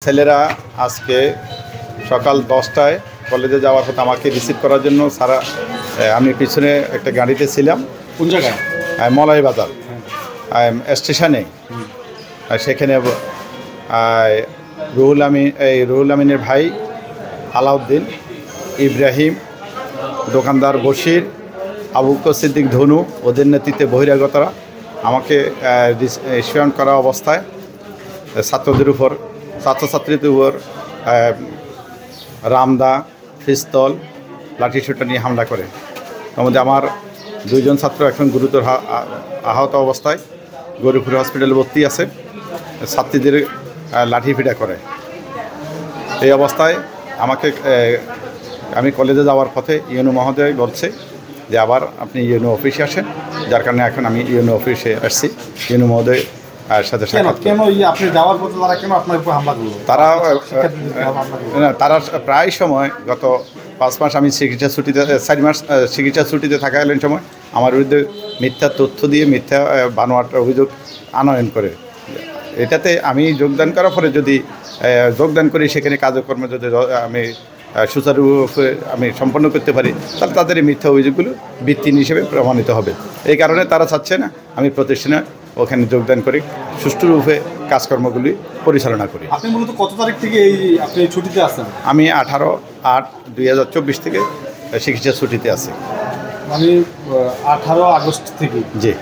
ছেলেরা আজকে সকাল 10টায় কলেজে যাওয়ার কথা আমাকে রিসিভ করার জন্য সারা আমি পিছনে একটা গাড়িতে ছিলাম। কোন জায়গায়? মলয় বাজার স্টেশনে। সেখানে রুহুল আমিনের ভাই আলাউদ্দিন, ইব্রাহিম, দোকানদার বশির, আবু বকর সিদ্দিক ধনু, ওদের নেতৃত্বে বহিরাগতরা আমাকে রেস্টুরেন্ট করা অবস্থায় ছাত্রছাত্রীদের উপর রামদা, পিস্তল, লাঠিসোঁটা নিয়ে হামলা করে। তার মধ্যে আমার 2 জন ছাত্র এখন গুরুতর আহত অবস্থায় গরিপুর হসপিটালে ভর্তি আছে। ছাত্রীদের লাঠিপিটা করে। এই অবস্থায় আমি কলেজে যাওয়ার পথে ইউনো মহোদয় বলছে যে আবার আপনি ইউনো অফিসে আসেন, যার কারণে এখন আমি ইউনো অফিসে আসছি। ইউনো মহোদয় সাথে আপনি যাওয়ার পথে তারা কেন আপনার উপর হামলা করলো? তারা প্রায় সময় গত 5 মাস আমি চিকিৎসা ছুটিতে 4 মাস চিকিৎসা ছুটিতে থাকাকালীন সময় আমার বিরুদ্ধে মিথ্যা তথ্য দিয়ে মিথ্যা বানোয়াট অভিযোগ আনয়ন করে। এটাতে আমি যোগদান করার পরে যদি যোগদান করি, সেখানে কাজকর্ম যদি আমি সুচারুরূপে আমি সম্পন্ন করতে পারি, তাহলে তাদের এই মিথ্যা অভিযোগগুলো ভিত্তিহীন হিসেবে প্রমাণিত হবে। এই কারণে তারা চাচ্ছে না আমি প্রতিষ্ঠানে ওখানে যোগদান করি, সুষ্ঠুরূপে কাজকর্মগুলি পরিচালনা করি। আপনি মূলত কত তারিখ থেকে আপনি ছুটিতে আছেন? আমি 18/8/2024 থেকে চিকিৎসা ছুটিতে আছি। মানে 18 আগস্ট থেকে? জি।